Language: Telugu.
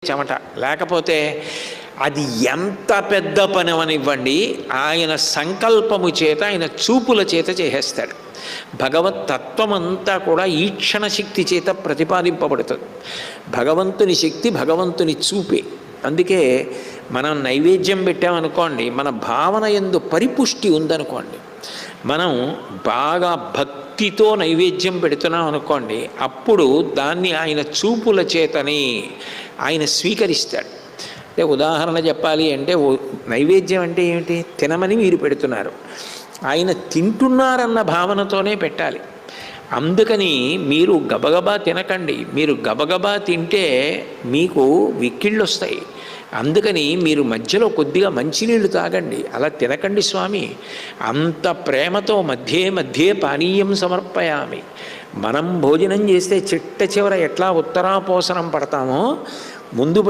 చెమట. లేకపోతే అది ఎంత పెద్ద పని అవనివ్వండి, ఆయన సంకల్పము చేత, ఆయన చూపుల చేత చేసేస్తాడు. భగవత్ తత్వం అంతా కూడా ఈక్షణ శక్తి చేత ప్రతిపాదింపబడుతుంది. భగవంతుని శక్తి భగవంతుని చూపే. అందుకే మనం నైవేద్యం పెట్టామనుకోండి, మన భావన యందు పరిపుష్టి ఉందనుకోండి, మనం బాగా భక్తితో నైవేద్యం పెడుతున్నాం అనుకోండి, అప్పుడు దాన్ని ఆయన చూపుల చేతని ఆయన స్వీకరిస్తాడు. అంటే ఉదాహరణ చెప్పాలి అంటే, నైవేద్యం అంటే ఏమిటి? తినమని మీరు పెడుతున్నారు, ఆయన తింటున్నారన్న భావనతోనే పెట్టాలి. అందుకని మీరు గబగబా తినకండి. మీరు గబగబా తింటే మీకు విక్కిళ్ళు వస్తాయి. అందుకని మీరు మధ్యలో కొద్దిగా మంచినీళ్ళు తాగండి. అలా తినకండి స్వామి. అంత ప్రేమతో మధ్యే మధ్యే పానీయం సమర్పయామి. మనం భోజనం చేస్తే చిట్ట చివర ఎట్లా ఉత్తరాపోసనం పడతామో ముందు